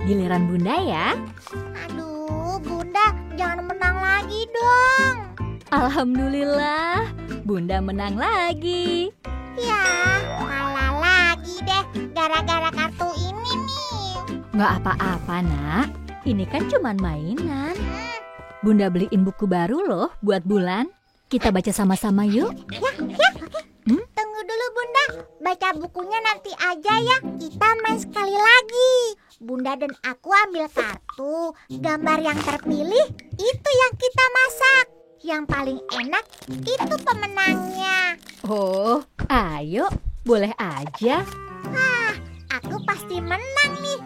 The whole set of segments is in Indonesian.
giliran Bunda ya. Aduh, Bunda, jangan menang lagi dong. Alhamdulillah, Bunda menang lagi. Ya, kalah lagi deh gara-gara kartu ini nih. Nggak apa-apa, Nak. Ini kan cuman mainan. Bunda beliin buku baru loh buat Bulan. Kita baca sama-sama yuk. Ya, tunggu dulu Bunda. Baca bukunya nanti aja ya. Kita main sekali lagi. Bunda dan aku ambil kartu. Gambar yang terpilih itu yang kita masak. Yang paling enak itu pemenangnya. Oh, ayo. Boleh aja. Aku pasti menang nih.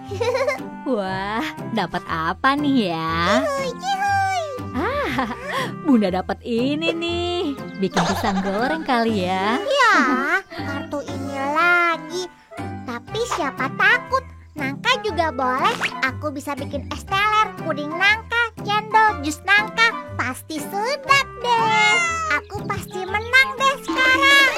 Wah, dapat apa nih ya? Yuhui. Bunda dapat ini nih. Bikin pisang goreng kali ya. Ya, kartu ini lagi. Tapi siapa takut? Nangka juga boleh. Aku bisa bikin es teler, puding nangka, cendol, jus nangka. Pasti sedap deh. Aku pasti menang deh sekarang.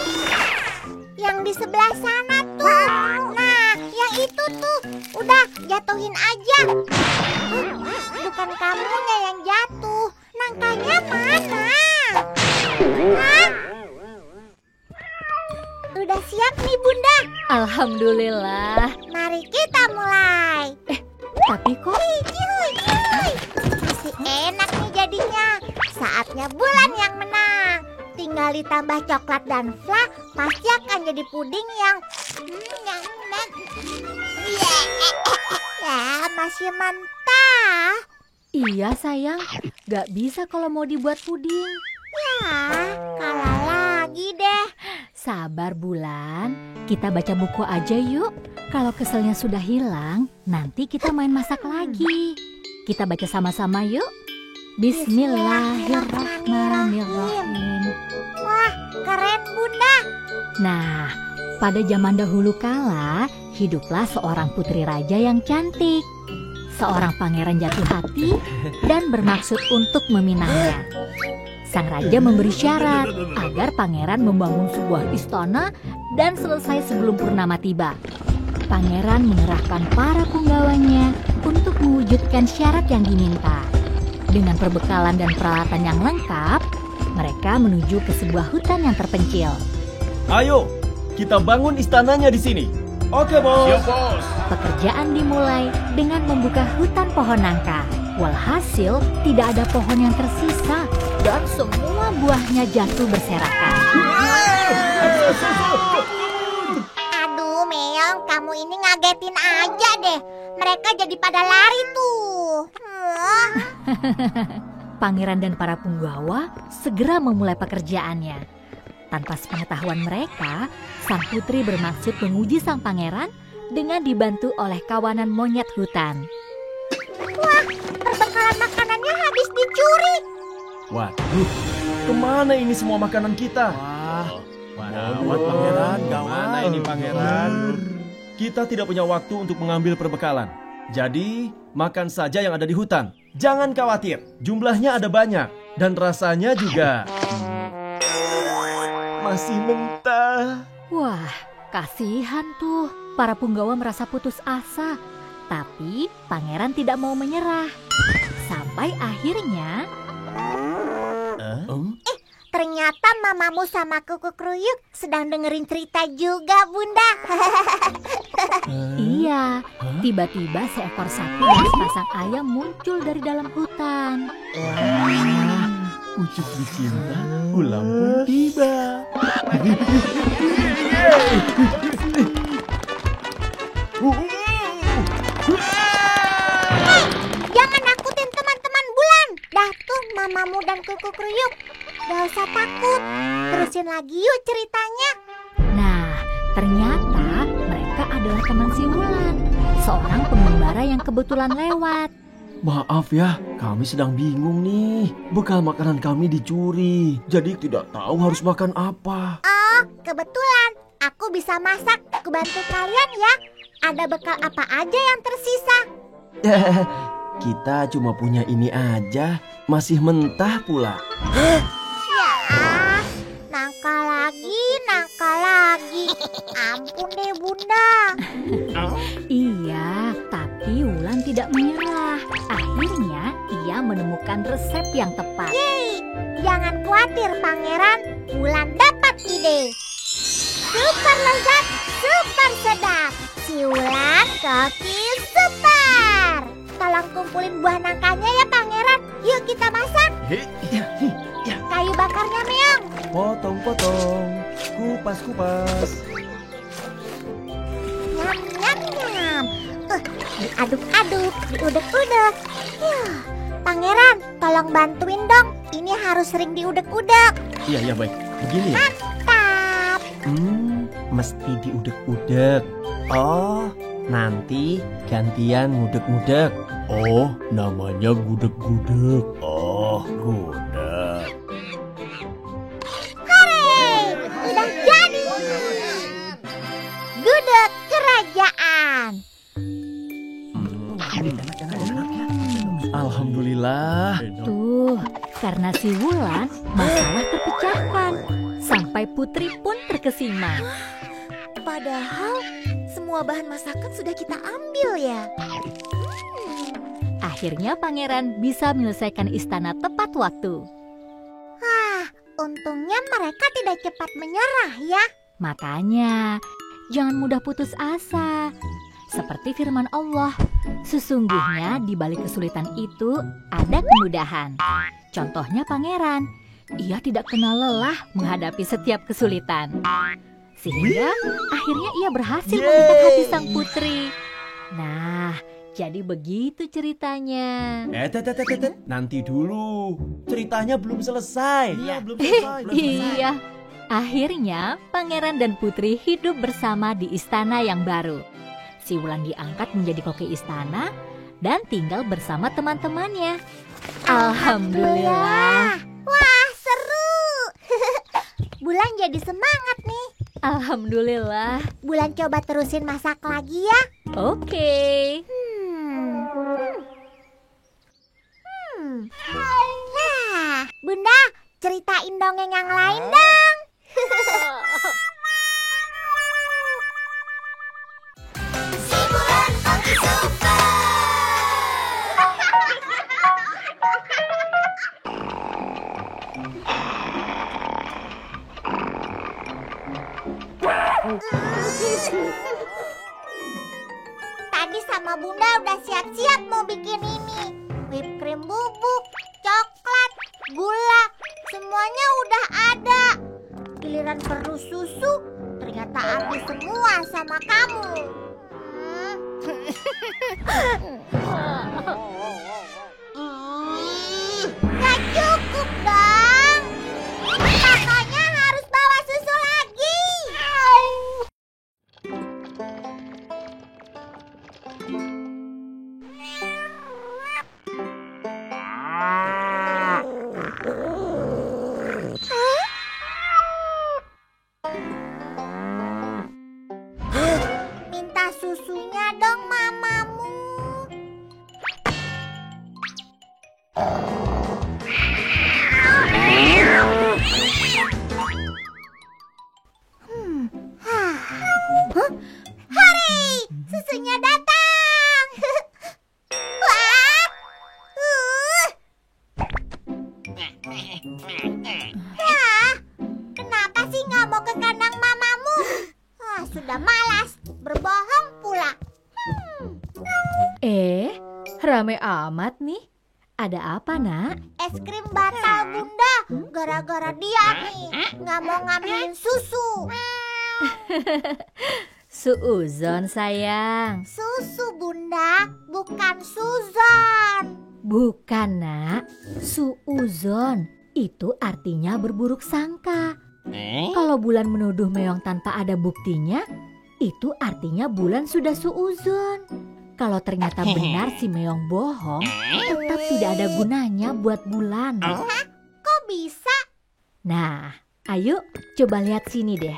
Yang di sebelah sana tuh. Nah, yang itu tuh. Udah, jatuhin aja. Bukan kamunya yang jatuh. Nangkanya mana? Hah? Udah siap nih Bunda. Alhamdulillah. Mari kita mulai. Tapi kok Masih enak nih jadinya. Saatnya Bulan yang menang. Tinggal ditambah coklat dan fla, pasti akan jadi puding yang ya, masih mentah. iya sayang, gak bisa kalau mau dibuat puding. Ya, kalah lagi deh. Sabar Bulan, kita baca buku aja yuk. Kalau keselnya sudah hilang, nanti kita main masak lagi. Kita baca sama-sama yuk. Bismillahirrahmanirrahim. Wah, keren Bunda. Nah, pada zaman dahulu kala, hiduplah seorang putri raja yang cantik. Seorang pangeran jatuh hati dan bermaksud untuk meminangnya. Sang raja memberi syarat agar pangeran membangun sebuah istana dan selesai sebelum purnama tiba. Pangeran mengerahkan para punggawanya untuk mewujudkan syarat yang diminta. Dengan perbekalan dan peralatan yang lengkap, mereka menuju ke sebuah hutan yang terpencil. Ayo, kita bangun istananya di sini. Oke, Bos. Siap, Bos. Pekerjaan dimulai dengan membuka hutan pohon nangka. Walhasil, tidak ada pohon yang tersisa dan semua buahnya jatuh berserakan. Aduh, Meong, kamu ini ngagetin aja deh. Mereka jadi pada lari tuh. Pangeran dan para punggawa segera memulai pekerjaannya. Tanpa sepengetahuan mereka, sang putri bermaksud menguji sang pangeran dengan dibantu oleh kawanan monyet hutan. Wah, perbekalan makanannya habis dicuri. Waduh, kemana ini semua makanan kita? Gawat pangeran, Mana ini pangeran? Kita tidak punya waktu untuk mengambil perbekalan. Jadi, makan saja yang ada di hutan. Jangan khawatir, jumlahnya ada banyak. Dan rasanya juga masih mentah. Wah, kasihan tuh. Para punggawa merasa putus asa. Tapi pangeran tidak mau menyerah. Sampai akhirnya... Ternyata mamamu sama kuku kruyuk sedang dengerin cerita juga, Bunda. Iya, tiba-tiba seekor sapi dan sepasang ayam muncul dari dalam hutan. Pucuk dicinta, ulang pun tiba. Jangan nakutin teman-teman Bulan. Dah tuh mamamu dan kuku kruyuk. Gak usah takut. Terusin lagi yuk ceritanya. Nah, ternyata mereka adalah teman si Wulan, seorang pengembara yang kebetulan lewat. Maaf ya, kami sedang bingung nih. Bekal makanan kami dicuri, jadi tidak tahu harus makan apa. Oh, kebetulan. Aku bisa masak. Aku bantu kalian ya. Ada bekal apa aja yang tersisa? Kita cuma punya ini aja, masih mentah pula. Nangka lagi. Ampun deh Bunda. Iya, tapi Wulan tidak tidak menyerah. Akhirnya ia menemukan resep yang tepat. Yeay, jangan khawatir pangeran, Bulan dapat ide. Super lezat, super sedap. Si Wulan koki super. Tolong kumpulin buah nangkanya ya pangeran. Yuk kita masak. Kayu bakarnya Meong. Potong-potong, kupas-kupas. Nyam nyam nyam. Diaduk-aduk, diudek-udek. Pangeran, tolong bantuin dong. Ini harus sering diudek-udek. Iya, baik. Begini ya? Tap. Mesti diudek-udek. Oh, nanti gantian ngudek-ngudek. Oh, namanya gudeg-gudeg. Oh, gudeg. Hore, udah jadi. Gudeg kerajaan. Alhamdulillah. Tuh, karena si Wulan masalah terpecahkan. Sampai Putri pun terkesima. Padahal semua bahan masakan sudah kita ambil ya. Akhirnya pangeran bisa menyelesaikan istana tepat waktu. Untungnya mereka tidak cepat menyerah ya. Makanya, jangan mudah putus asa. Seperti firman Allah, sesungguhnya di balik kesulitan itu ada kemudahan. Contohnya pangeran, ia tidak kenal lelah menghadapi setiap kesulitan. Sehingga akhirnya ia berhasil memikat hati sang putri. Nah, jadi begitu ceritanya. Nanti dulu. Ceritanya belum selesai. Belum selesai. Iya, akhirnya pangeran dan putri hidup bersama di istana yang baru. Si Wulan diangkat menjadi koki istana dan tinggal bersama teman-temannya. Alhamdulillah. Wah, seru. Bulan jadi semangat nih. Alhamdulillah. Bulan coba terusin masak lagi ya. Oke. Nah, Bunda, ceritain dongeng yang lain dong. Si Bulan koki super. Tadi sama Bunda udah siap-siap mau bikin ini. Whipped cream bubuk, coklat, gula, semuanya udah ada. Giliran perlu susu, ternyata habis semua sama kamu. Gak cukup dong. Makanya harus bawa susu lagi. Minta susunya dong mamamu. Hore, susunya datang. Wah. Ya, kenapa sih nggak mau ke kandang mamamu? Sudah malas, berbohong pula. Rame amat nih. Ada apa, Nak? Es krim batal Bunda, gara-gara dia nih nggak mau ngambilin susu. Suuzon sayang. Susu Bunda, bukan suzon. Bukan, Nak. Suuzon. Itu artinya berburuk sangka. Kalau Bulan menuduh Meong tanpa ada buktinya, itu artinya Bulan sudah suuzon. Kalau ternyata benar si Meong bohong, tetap tidak ada gunanya buat Bulan. Kok bisa? Nah, ayo coba lihat sini deh.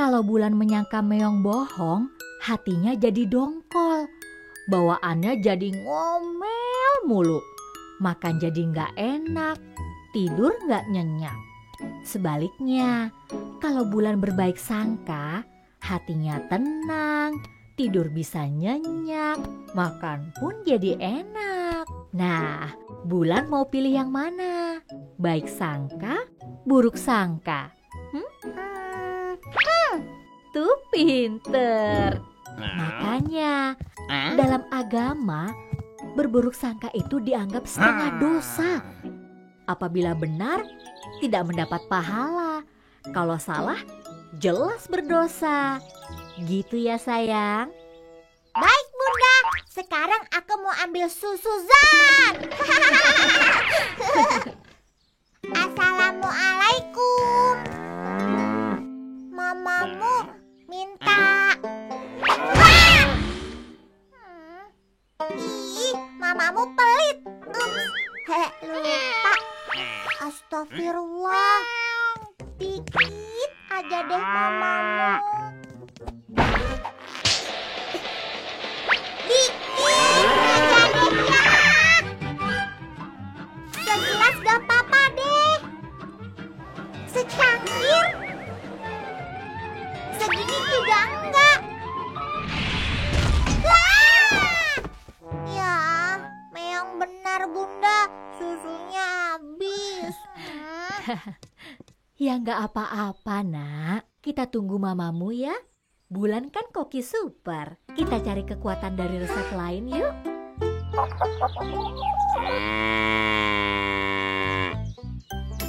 Kalau Bulan menyangka Meong bohong, hatinya jadi dongkol. Bawaannya jadi ngomel mulu. Makan jadi nggak enak, tidur nggak nyenyak. Sebaliknya, kalau Bulan berbaik sangka, hatinya tenang, tidur bisa nyenyak, makan pun jadi enak. Nah, Bulan mau pilih yang mana? Baik sangka, buruk sangka? Tuh pinter. Makanya dalam agama berburuk sangka itu dianggap setengah dosa. Apabila benar tidak mendapat pahala, kalau salah jelas berdosa. Gitu ya sayang. Baik Bunda, sekarang aku mau ambil susu Zan. Assalamualaikum. Mamamu minta. Ih, mamamu pelit. Lupa. Astagfirullah. Dikit aja deh mamamu. Segelas gak apa-apa deh. Secangkir. Segini juga enggak. Ya, memang benar Bunda, susunya habis. Ya nggak apa-apa nak, kita tunggu mamamu ya. Bulan kan koki super, kita cari kekuatan dari resep lain yuk.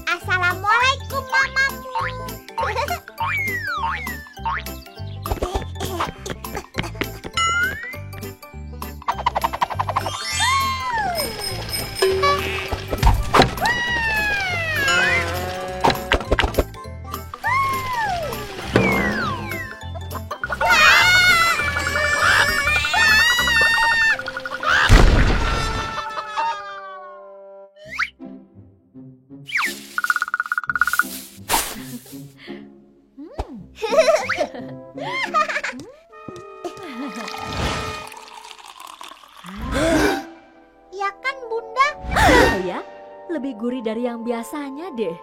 Assalamualaikum mamamu. Ya kan Bunda? Oh ya, lebih gurih dari yang biasanya deh.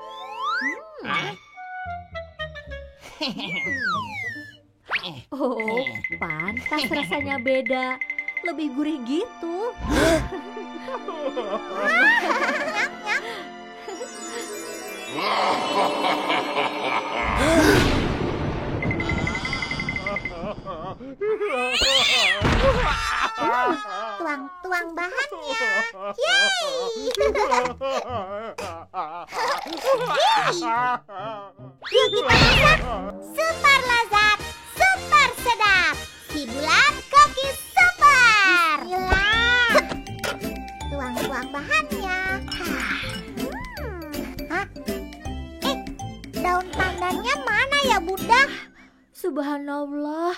Oh, pantas rasanya beda. Lebih gurih gitu. Tuang-tuang bahannya. Yeay. Yuk kita masak. Super lezat, super sedap. Si Bulan Koki Super. Bismillah. Tuang-tuang bahannya. Hah? Daun pandannya mana ya Bunda? Subhanallah,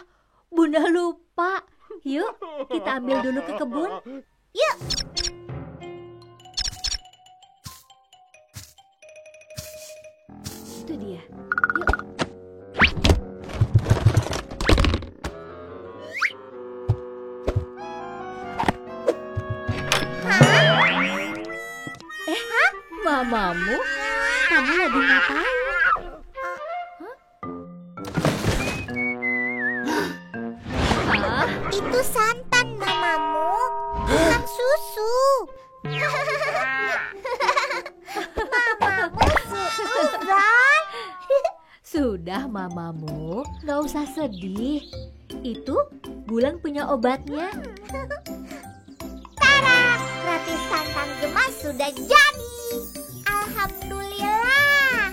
Bunda lupa. Yuk, kita ambil dulu ke kebun. Yuk. Itu dia. Yuk. Mamamu? Kamu lagi ngapain? Itu santan mamamu, bukan susu. Mamamu suuzan. Sudah mamamu, gak usah sedih. Itu Bulan punya obatnya. Tara, roti santan gemas sudah jadi. Alhamdulillah.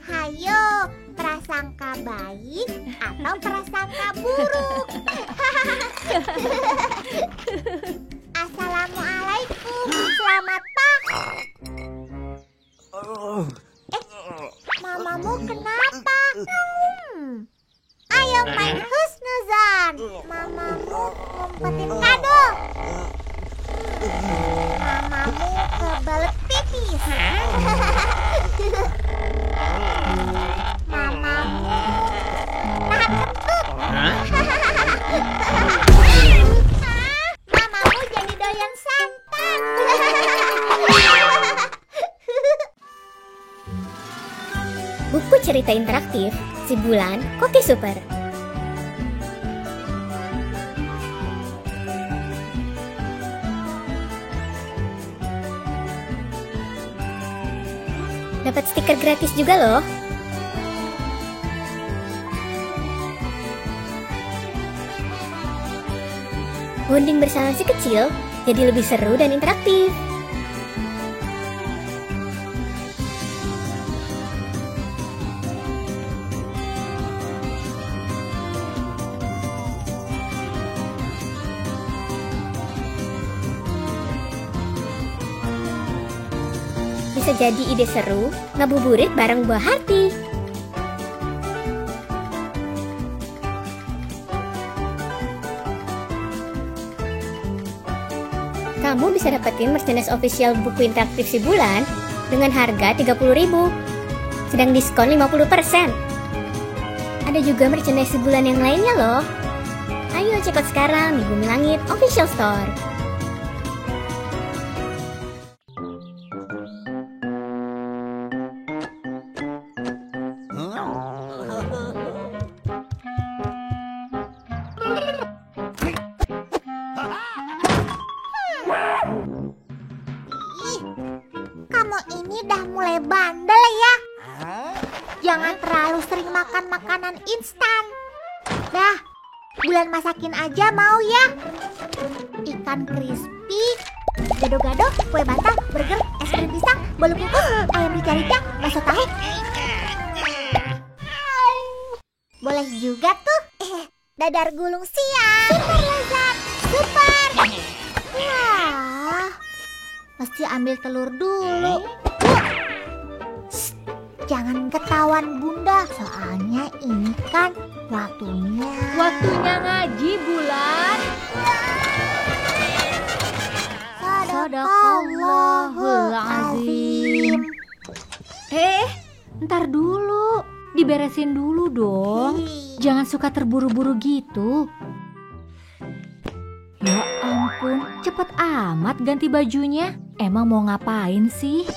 Hayo, prasangka baik atau prasangka buruk? Assalamualaikum, selamat pagi. Mamamu kenapa? Ayo main husnuzan. Mamamu ngumpetin kado. Mamamu kebelet pipis. Mamamu nahan kentut. Mamamu jadi doyan santan. Buku cerita interaktif Si Bulan Koki Super. dapat stiker gratis juga loh. Bonding bersama si kecil jadi lebih seru dan interaktif. Bisa jadi ide seru ngabuburit bareng buah hati. Kamu bisa dapetin merchandise official buku interaktif si Bulan dengan harga 30.000, sedang diskon 50%. Ada juga merchandise si Bulan yang lainnya loh. Ayo cek out sekarang di Bumi Langit Official Store. Kamu ini dah mulai bandel ya. Jangan terlalu sering makan makanan instan. Dah, Bulan masakin aja mau ya. Ikan crispy, gado-gado, kue bantal, burger, es krim pisang, bolu kukus, ayam rica-rica, bakso tahu. Boleh juga tuh. Dadar gulung siang. Super lezat. Super. Wah, mesti ambil telur dulu. Shh, jangan ketahuan Bunda, soalnya ini kan waktunya. Waktunya ngaji, Bulan. Sadaqallahul azim. Ntar dulu. Diberesin dulu dong. Jangan suka terburu-buru gitu. Ya ampun, cepet amat ganti bajunya. Emang mau ngapain sih?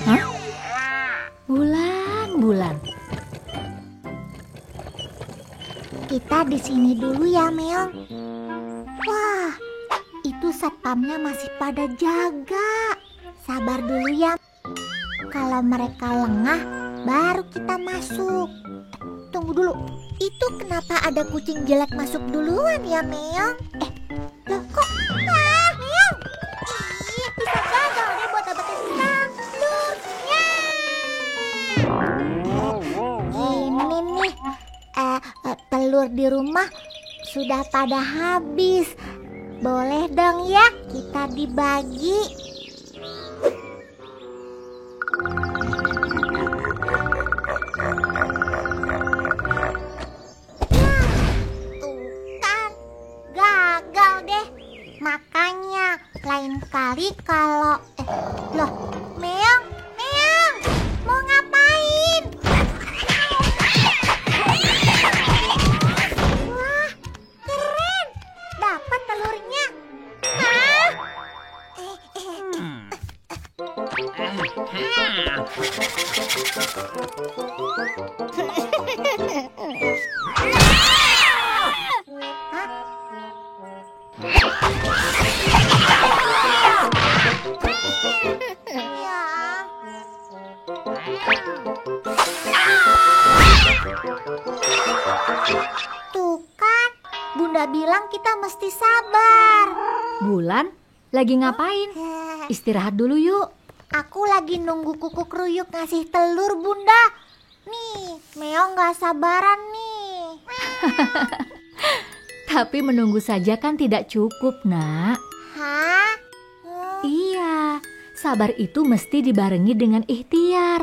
Hah? Bulan. Kita di sini dulu ya, Meong. Wah, itu satpamnya masih pada jaga. Sabar dulu ya. Kalau mereka lengah, baru kita masuk. Tunggu dulu. Itu kenapa ada kucing jelek masuk duluan ya, Meong? Loh kok? Meong! Ih, bisa gagal deh buat dapetin telurnya. Ini nih, telur di rumah sudah pada habis. Boleh dong ya kita dibagi. Gagal deh. Makanya lain kali kalau loh, Meong, mau ngapain? Wah, keren. Dapat telurnya. Hah? Tuh kan, Bunda bilang kita mesti sabar. Bulan, lagi ngapain? Istirahat dulu yuk. Aku lagi nunggu kuku kruyuk ngasih telur, Bunda. Nih, Meong gak sabaran nih. Tapi menunggu saja kan tidak cukup, Nak. Hah? Iya, sabar itu mesti dibarengi dengan ikhtiar.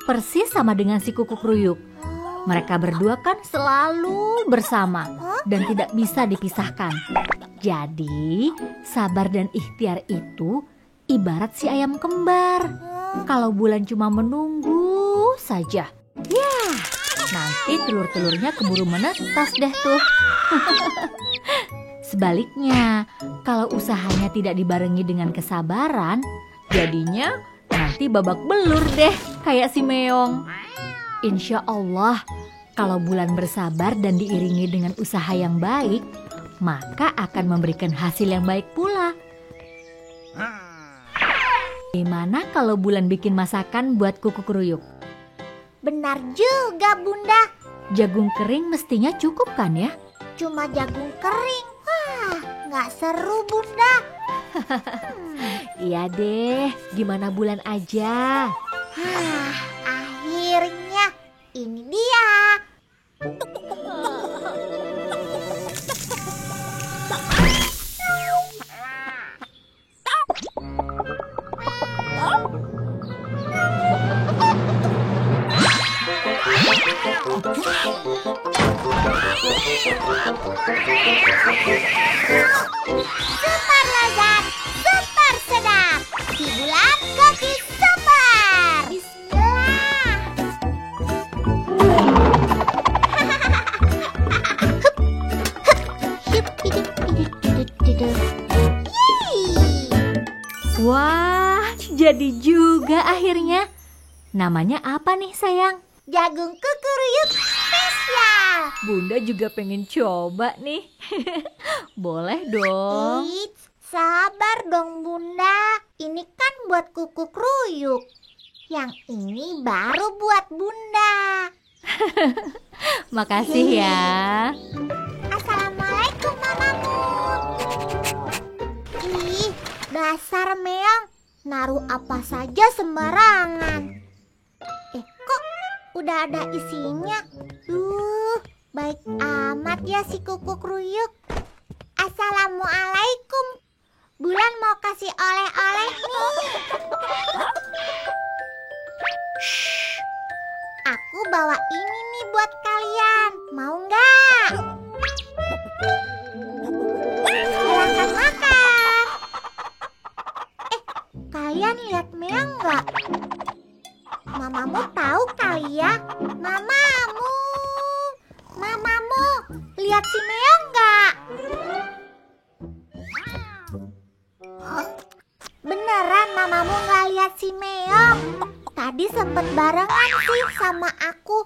Persis sama dengan si kuku kruyuk. Mereka berdua kan selalu bersama dan tidak bisa dipisahkan. Jadi, sabar dan ikhtiar itu ibarat si ayam kembar. Kalau Bulan cuma menunggu saja, ya nanti telur-telurnya keburu menetas deh tuh. Sebaliknya, kalau usahanya tidak dibarengi dengan kesabaran, jadinya nanti babak belur deh kayak si Meong. Insya Allah, kalau Bulan bersabar dan diiringi dengan usaha yang baik, maka akan memberikan hasil yang baik pula. Gimana kalau Bulan bikin masakan buat kuku keruyuk? Benar juga, Bunda. Jagung kering mestinya cukup kan ya? Cuma jagung kering. Wah, nggak seru, Bunda. Iya deh, gimana Bulan aja? Akhirnya ini dia. Super lezat, super sedap. Si Bulan Koki Super. Bismillah. Wah, jadi juga akhirnya. Namanya apa nih sayang? Jagung kukuruyuk spesial. Bunda juga pengen coba nih. Boleh dong. Eits, sabar dong Bunda. Ini kan buat kuku keruyuk. Yang ini baru buat Bunda. Makasih ya. Assalamualaikum Mamamu. Ih, dasar Meong. Naruh apa saja sembarangan. Kok udah ada isinya? Baik amat ya si kuku keruyuk. Assalamualaikum. Bulan mau kasih oleh-oleh nih. Shh, aku bawa ini nih buat kalian. Mau nggak? Silakan makan. Kalian lihat Meong nggak? Mamamu tahu kali ya? Mamamu, lihat si Meong nggak? Beneran mamamu nggak lihat si Meong? Tadi sempet barengan sih sama aku.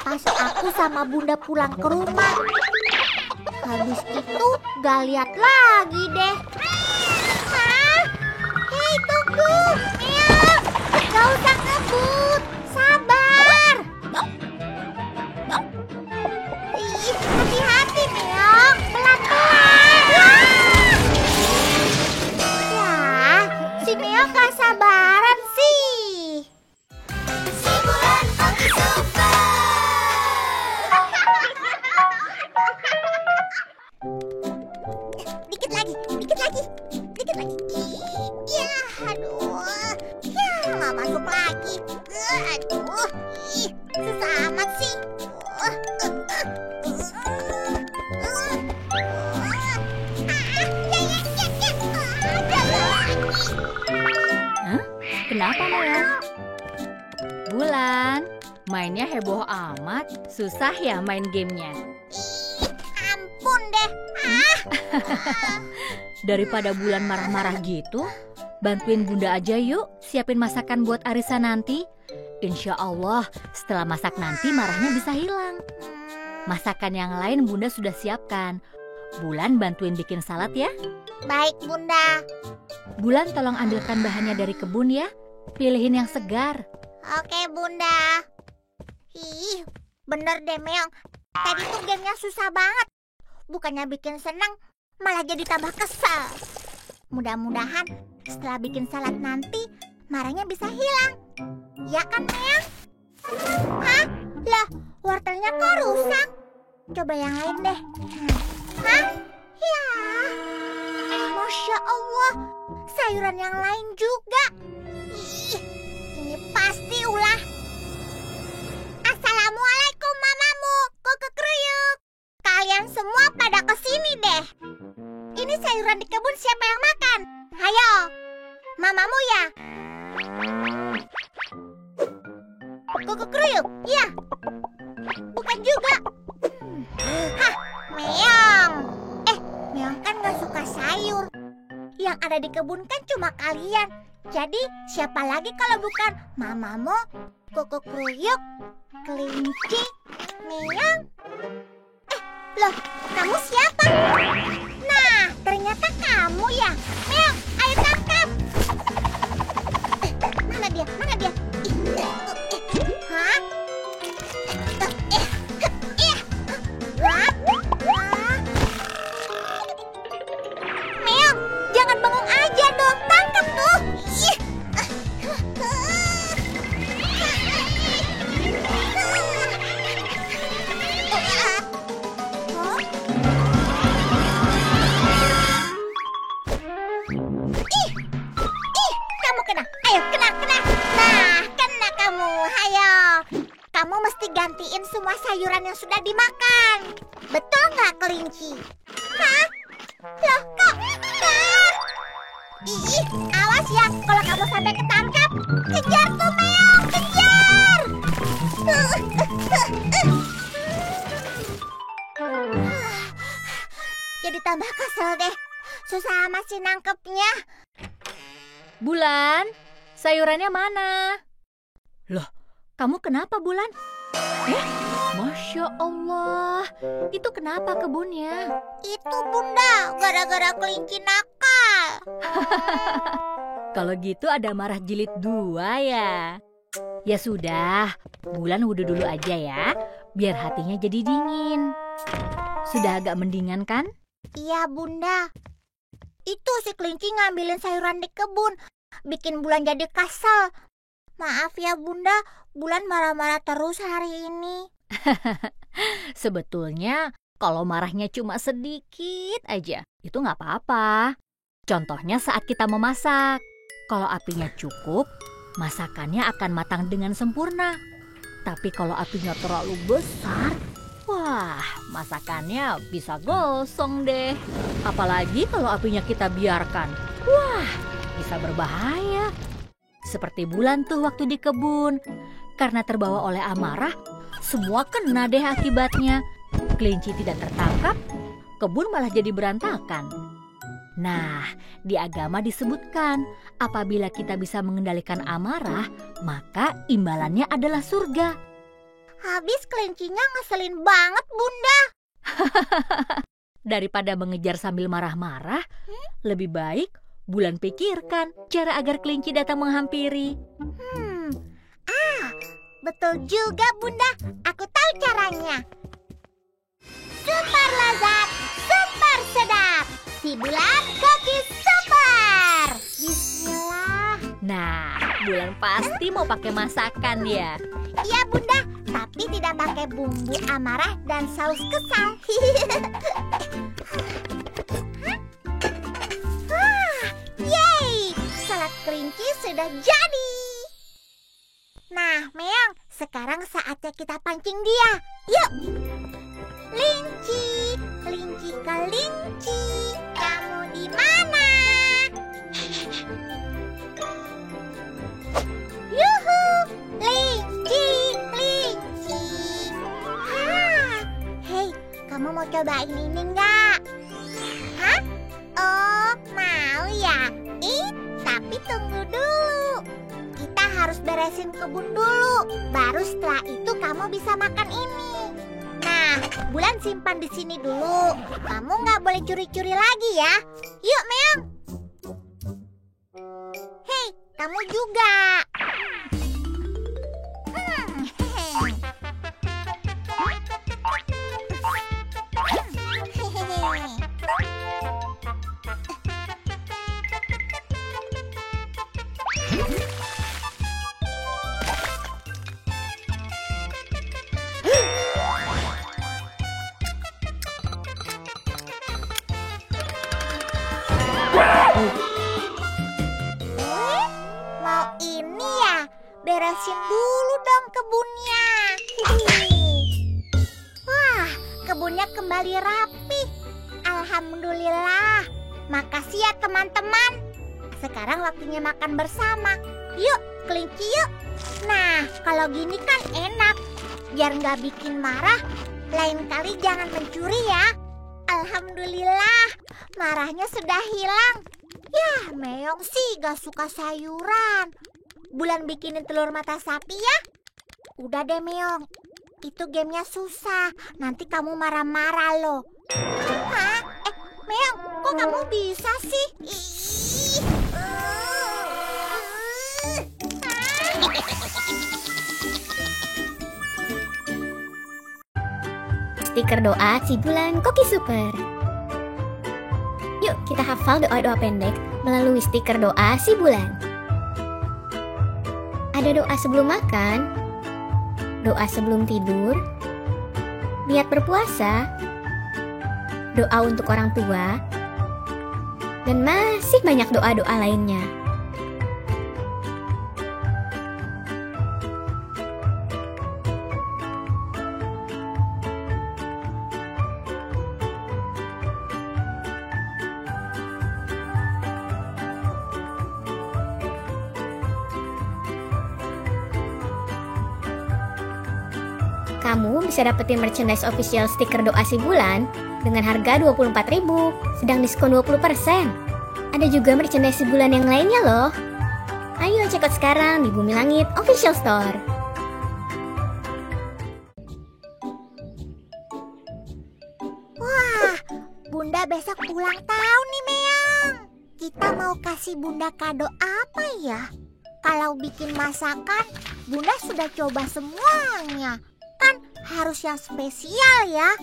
Pas aku sama Bunda pulang ke rumah. Habis itu gak lihat lagi deh. Hei tunggu, Meong, gak usah ngebut, sabar. Hati-hati Meong, pelan-pelan. Wah, si Meong gak sabaran sih. Si Bulan Koki Super. Dikit lagi. Ya, aduh. Ya, nggak masuk lagi. Aduh, susah amat sih. Kenapa Meong? Bulan, mainnya heboh amat. Susah ya main gamenya? Ampun deh. Daripada Bulan marah-marah gitu, bantuin Bunda aja yuk siapin masakan buat arisan nanti. Insya Allah setelah masak nanti marahnya bisa hilang. Masakan yang lain Bunda sudah siapkan. Bulan bantuin bikin salad ya. Baik Bunda. Bulan tolong ambilkan bahannya dari kebun ya. Pilihin yang segar. Oke Bunda. Ih, bener deh Meong. Tadi tuh gamenya susah banget. Bukannya bikin senang, malah jadi tambah kesal. Mudah-mudahan setelah bikin salad nanti marahnya bisa hilang. Ya kan Meong? Hah? Lah, wortelnya kok rusak? Coba yang lain deh. Hah? Ya, Masya Allah, sayuran yang lain juga. Ih, ini pasti ulah. Assalamualaikum mamamu, kuku keruyuk. Kalian semua pada kesini deh. Ini sayuran di kebun siapa yang makan? Hayo, mamamu ya? Kuku keruyuk, iya. Bukan juga. Hah, Meong. Meong kan gak suka sayur. Yang ada di kebun kan cuma kalian. Jadi siapa lagi kalau bukan mamamu, kuku keruyuk, kelinci, Meong. Loh, kamu siapa? Nah, ternyata kamu. kamu ya? Meong, ayo tangkap. Mana dia? Mana dia? Hah? Meong, jangan bengong aja dong. Tangkap tuh. Kamu kena. Ayo, kena. Nah, kena kamu. Ayo. Kamu mesti gantiin semua sayuran yang sudah dimakan. Betul nggak, kelinci? Hah? Loh, kok? Ih, awas ya kalau kamu sampai ketangkap. Kejar tuh, Meong, kejar! Jadi tambah kesel deh. Susah amat sih nangkepnya. Bulan, sayurannya mana? Loh, kamu kenapa, Bulan? Masya Allah, itu kenapa kebunnya? Itu Bunda, gara-gara kelinci nakal. Kalau gitu ada marah jilid 2 ya? Ya sudah, Bulan wudhu dulu aja ya, biar hatinya jadi dingin. Sudah agak mendingan kan? Iya Bunda. Itu si kelinci ngambilin sayuran di kebun, bikin Bulan jadi kesel. Maaf ya Bunda, Bulan marah-marah terus hari ini. Sebetulnya kalau marahnya cuma sedikit aja, itu nggak apa-apa. Contohnya saat kita memasak. Kalau apinya cukup, masakannya akan matang dengan sempurna. Tapi kalau apinya terlalu besar, wah, masakannya bisa gosong deh. Apalagi kalau apinya kita biarkan. Wah, bisa berbahaya. Seperti Bulan tuh waktu di kebun. Karena terbawa oleh amarah, semua kena deh akibatnya. Kelinci tidak tertangkap, kebun malah jadi berantakan. Nah, di agama disebutkan, apabila kita bisa mengendalikan amarah, maka imbalannya adalah surga. Habis kelincinya ngeselin banget Bunda. Daripada mengejar sambil marah-marah, lebih baik Bulan pikirkan cara agar kelinci datang menghampiri. Betul juga Bunda, aku tahu caranya. Super lezat, super sedap, si Bulan cookies super. Bismillah. Nah, Bulan pasti mau pakai masakan ya. Iya Bunda, tapi tidak pakai bumbu amarah dan saus kesal. Wah, yeay, salad kelinci sudah jadi. Nah, Meong, sekarang saatnya kita pancing dia. Yuk. Kelinci, kelinci, kelinci, kamu di mana? Yuhu, kelinci, kelinci. Hei, kamu mau cobain ini enggak? Hah? Oh, mau ya? Tapi tunggu dulu. Kita harus beresin kebun dulu. Baru setelah itu kamu bisa makan ini. Nah, Bulan simpan di sini dulu. Kamu nggak boleh curi-curi lagi ya. Yuk, Meong. Hei, kamu juga. Mau ini ya? Beresin dulu dong kebunnya. Wah, kebunnya kembali rapi. Alhamdulillah. Makasih ya teman-teman. Sekarang waktunya makan bersama. Yuk, kelinci yuk. Nah, kalau gini kan enak. Biar nggak bikin marah, lain kali jangan mencuri ya. Alhamdulillah, marahnya sudah hilang. Ya, Meong sih gak suka sayuran. Bulan bikinin telur mata sapi ya. Udah deh Meong, itu gamenya susah. Nanti kamu marah-marah loh. Hah? Meong, Kok kamu bisa sih? Stiker doa si bulan Koki Super. Yuk kita hafal doa-doa pendek melalui stiker doa si bulan. Ada doa sebelum makan, doa sebelum tidur, niat berpuasa, doa untuk orang tua, dan masih banyak doa-doa lainnya. Kamu bisa dapetin merchandise official stiker doa si bulan dengan harga 24.000, sedang diskon 20%. Ada juga merchandise si bulan yang lainnya loh. Ayo check out sekarang di Bumi Langit Official Store. Wah, Bunda besok ulang tahun nih, Meong. Kita mau kasih Bunda kado apa ya? Kalau bikin masakan, Bunda sudah coba semuanya. Kan harus yang spesial ya.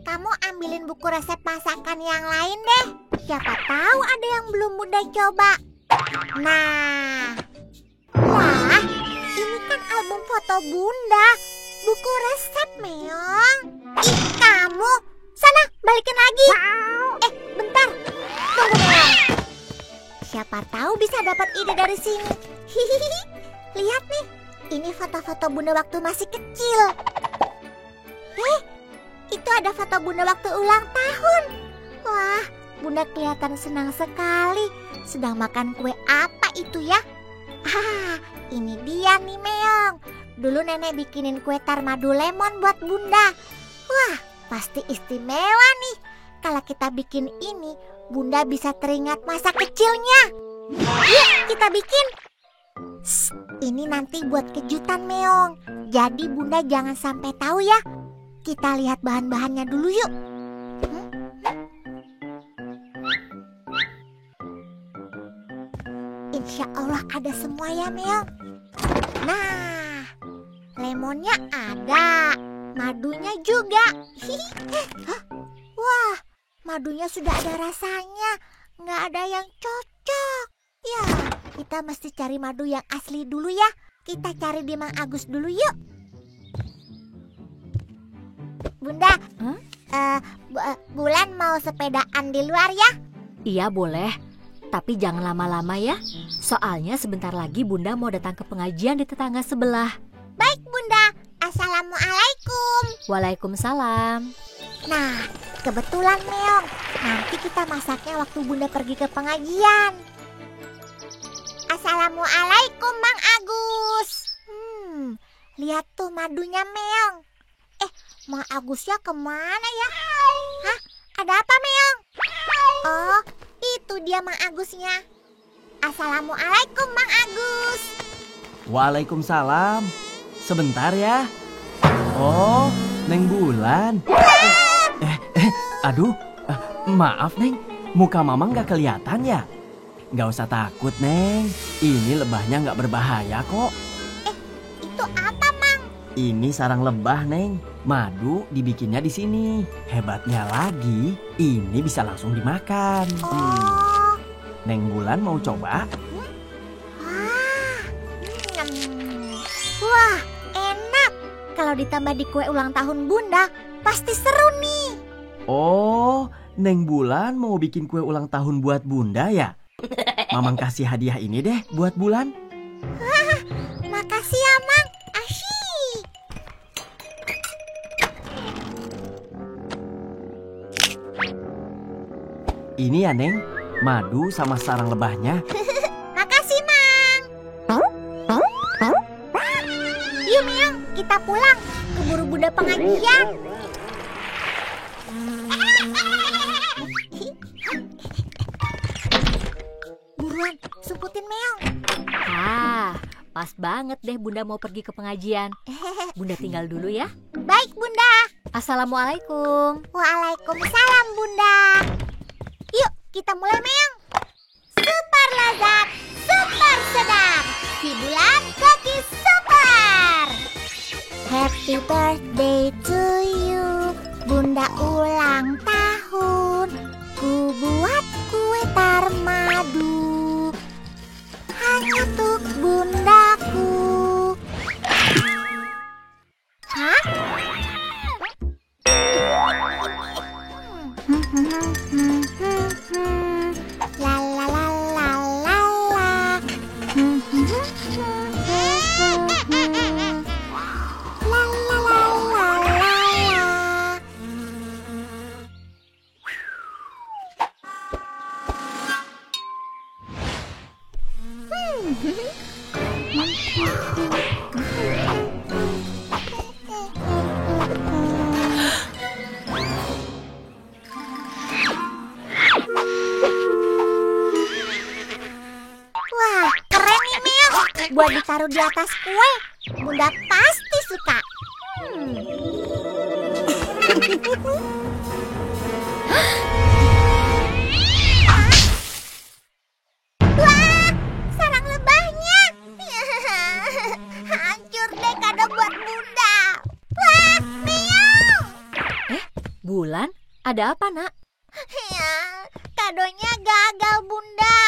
Kamu ambilin buku resep masakan yang lain deh. Siapa tahu ada yang belum Bunda coba. Nah, wah, ini kan album foto Bunda. Buku resep, Meong. Ih, kamu. Sana, balikin lagi. Bentar. Tunggu, Meong. Siapa tahu bisa dapat ide dari sini. Hihihi. Lihat nih. Ini foto-foto Bunda waktu masih kecil. Itu ada foto Bunda waktu ulang tahun. Wah, Bunda kelihatan senang sekali. Sedang makan kue apa itu ya? Ini dia nih, Meong. Dulu nenek bikinin kue tar madu lemon buat Bunda. Wah, pasti istimewa nih. Kalau kita bikin ini, Bunda bisa teringat masa kecilnya. Yuk, kita bikin. Ini nanti buat kejutan, Meong. Jadi Bunda jangan sampai tahu ya. Kita lihat bahan-bahannya dulu yuk. Insya Allah ada semua ya, Meong. Nah, lemonnya ada, madunya juga. Wah, madunya sudah ada rasanya. Nggak ada yang cocok. Ya, kita mesti cari madu yang asli dulu ya. Kita cari di Mang Agus dulu yuk. Bunda, Bulan mau sepedaan di luar ya? Iya boleh, tapi jangan lama-lama ya. Soalnya sebentar lagi Bunda mau datang ke pengajian di tetangga sebelah. Baik Bunda, Assalamualaikum. Waalaikumsalam. Nah, kebetulan Meong, nanti kita masaknya waktu Bunda pergi ke pengajian. Assalamualaikum Mang Agus. Lihat tuh madunya Meong. Mang Agusnya kemana ya? Hah? Ada apa, Meong? Oh, itu dia Mang Agusnya. Assalamualaikum, Mang Agus. Waalaikumsalam. Sebentar ya. Oh, Neng Bulan. Aduh, maaf Neng. Muka Mama nggak kelihatan ya? Nggak usah takut, Neng. Ini lebahnya nggak berbahaya kok. Itu apa, Mang? Ini sarang lebah, Neng. Madu dibikinnya di sini. Hebatnya lagi, ini bisa langsung dimakan. Oh. Neng Bulan mau coba? Wah, enak. Kalau ditambah di kue ulang tahun Bunda, pasti seru nih. Oh, Neng Bulan mau bikin kue ulang tahun buat Bunda ya? Mamang kasih hadiah ini deh buat Bulan. Makasih ya, Mang. Asyik. Ini ya, Neng. Madu sama sarang lebahnya. Makasih, Mang. Yuk, Meong, kita pulang. Keburu Bunda pengajian. Buruan, sumputin Meong. Pas banget deh Bunda mau pergi ke pengajian. Bunda tinggal dulu ya. Baik, Bunda. Assalamualaikum. Waalaikumsalam, Bunda. Yuk, kita mulai Meong. Super lezat, super sedap. Si Bulan Koki Super. Happy birthday to you, Bunda ulang tahun. Ku buat kue tar madu hanya untuk bundaku. Hah? La la la la la la. La la la la la la. Wah, keren nih Meong. Buat ditaruh di atas kue, Bunda pasti suka. Wah, sarang lebahnya. Hancur deh kado buat Bunda. Wah, Meong. Bulan, ada apa nak? Ya, kadonya gagal Bunda.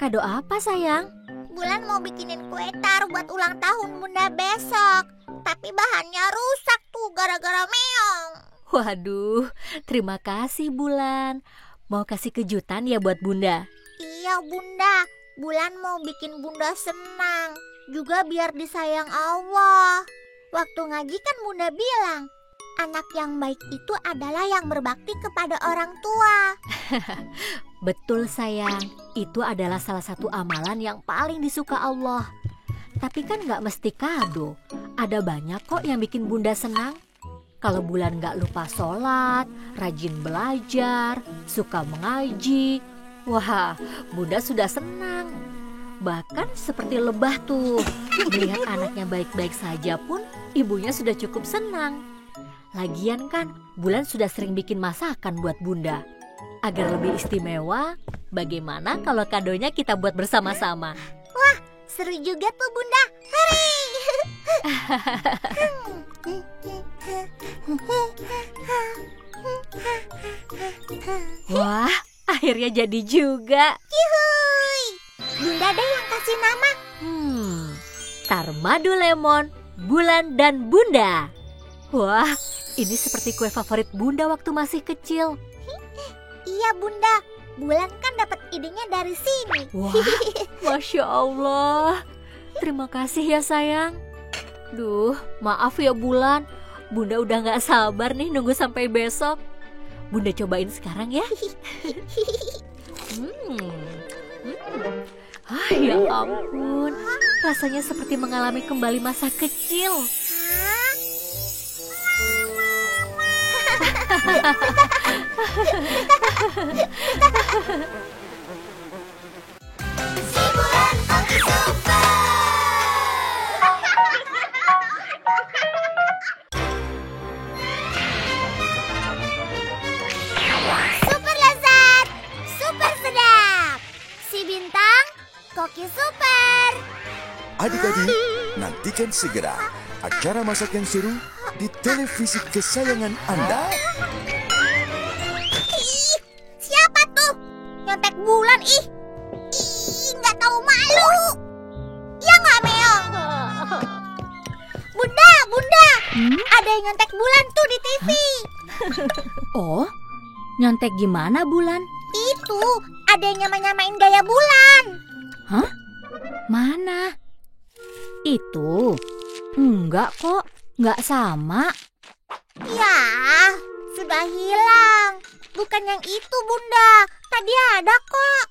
Kado apa sayang? Bulan mau bikinin kue tar buat ulang tahun Bunda besok. Tapi bahannya rusak tuh gara-gara Meong. Waduh, terima kasih Bulan. Mau kasih kejutan ya buat Bunda? Iya Bunda, Bulan mau bikin Bunda senang. Juga biar disayang Allah. Waktu ngaji kan Bunda bilang, anak yang baik itu adalah yang berbakti kepada orang tua. Betul sayang, itu adalah salah satu amalan yang paling disuka Allah. Tapi kan gak mesti kado. Ada banyak kok yang bikin Bunda senang. Kalau Bulan gak lupa sholat, rajin belajar, suka mengaji, wah Bunda sudah senang. Bahkan seperti lebah tuh, melihat anaknya baik-baik saja pun ibunya sudah cukup senang. Lagian kan Bulan sudah sering bikin masakan buat Bunda. Agar lebih istimewa, bagaimana kalau kadonya kita buat bersama-sama? Wah, seru juga tuh Bunda. Hore! Wah, akhirnya jadi juga. Yuhuy! Bunda deh yang kasih nama. Tarmadu lemon, Bulan dan Bunda. Wah, ini seperti kue favorit Bunda waktu masih kecil. Iya Bunda, Bulan kan dapat idenya dari sini. Wah, Masya Allah. Terima kasih ya sayang. Duh, maaf ya Bulan. Bunda udah gak sabar nih nunggu sampai besok. Bunda cobain sekarang ya. Ya ampun, rasanya seperti mengalami kembali masa kecil. Si Bulan Koki Super. Super lezat, super sedap. Si Bintang Koki Super. Adik-adik, nantikan segera acara masak yang seru di televisi kesayangan Anda. Ih, siapa tuh? Nyontek Bulan ih. Ih, nggak tahu malu. Ya nggak Meong? Bunda, Bunda, ada yang nyontek Bulan tuh di TV. Oh, nyontek gimana Bulan? Itu, ada yang nyamain gaya Bulan. Hah? Mana? Itu? Enggak kok, enggak sama. Ya, sudah hilang. Bukan yang itu Bunda, tadi ada kok.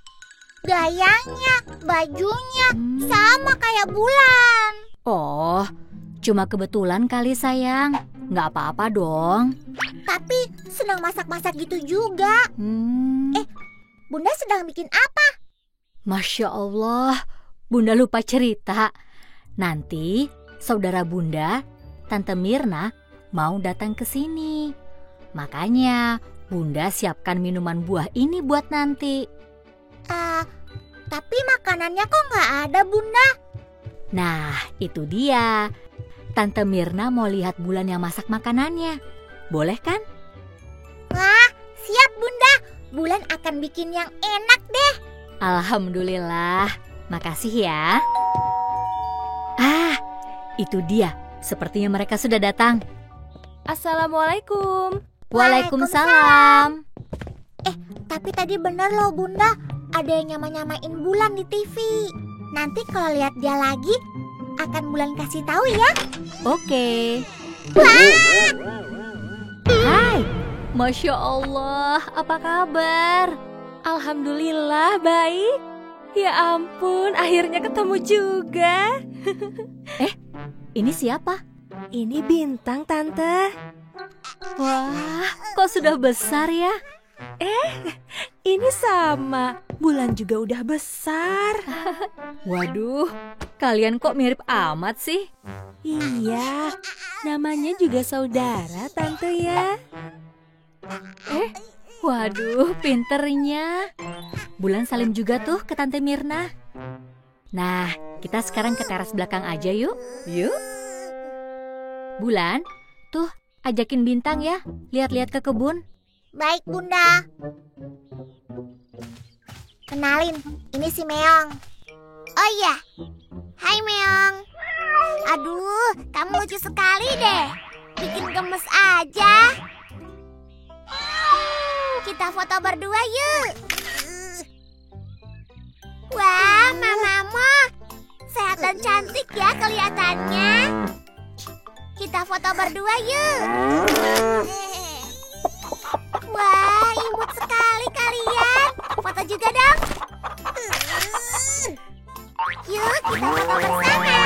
Gayanya, bajunya, sama kayak Bulan. Oh, cuma kebetulan kali sayang. Enggak apa-apa dong. Tapi senang masak-masak gitu juga. Bunda sedang bikin apa? Masya Allah, Bunda lupa cerita. Nanti saudara Bunda, Tante Mirna, mau datang ke sini. Makanya Bunda siapkan minuman buah ini buat nanti. Tapi makanannya kok nggak ada, Bunda? Nah, itu dia. Tante Mirna mau lihat Bulan yang masak makanannya. Boleh kan? Wah, siap Bunda. Bulan akan bikin yang enak deh. Alhamdulillah. Makasih ya. Itu dia. Sepertinya mereka sudah datang. Assalamualaikum. Waalaikumsalam. Tapi tadi bener loh Bunda, ada yang nyama-nyamain Bulan di TV. Nanti kalau lihat dia lagi, akan Bulan kasih tahu ya. Oke. Hai. Masya Allah, apa kabar? Alhamdulillah baik. Ya ampun, akhirnya ketemu juga. Ini siapa? Ini Bintang, Tante. Wah, kok sudah besar ya? Ini sama. Bulan juga udah besar. Waduh, kalian kok mirip amat sih? Iya, namanya juga saudara, Tante ya. Waduh, pinternya. Bulan salim juga tuh ke Tante Mirna. Nah, kita sekarang ke teras belakang aja yuk. Yuk. Bulan, tuh ajakin Bintang ya, lihat-lihat ke kebun. Baik Bunda. Kenalin, ini si Meong. Oh iya, hai Meong. Aduh, kamu lucu sekali deh. Bikin gemes aja. Kita foto berdua yuk. Wah, mamamu sehat dan cantik ya kelihatannya. Kita foto berdua yuk. Wah, imut sekali kalian. Foto juga dong. Yuk, kita foto bersama.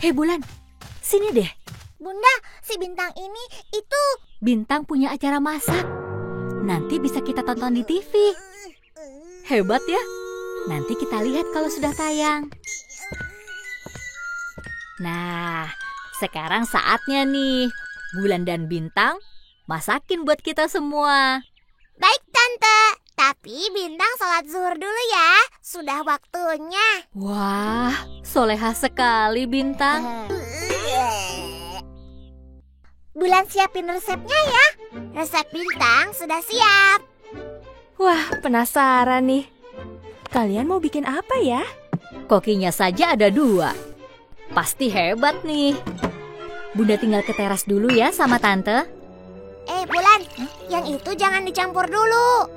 Hei Bulan, sini deh. Bunda, si Bintang ini itu. Bintang punya acara masak. Nanti bisa kita tonton di TV. Hebat ya. Nanti kita lihat kalau sudah tayang. Nah, sekarang saatnya nih. Bulan dan Bintang masakin buat kita semua. Baik Tante, tapi Bintang sholat zuhur dulu ya. Sudah waktunya. Wah, solehah sekali Bintang. Bulan siapin resepnya ya. Resep Bintang sudah siap. Wah, penasaran nih. Kalian mau bikin apa ya? Kokinya saja ada 2. Pasti hebat nih. Bunda tinggal ke teras dulu ya sama Tante. Bulan, yang itu jangan dicampur dulu.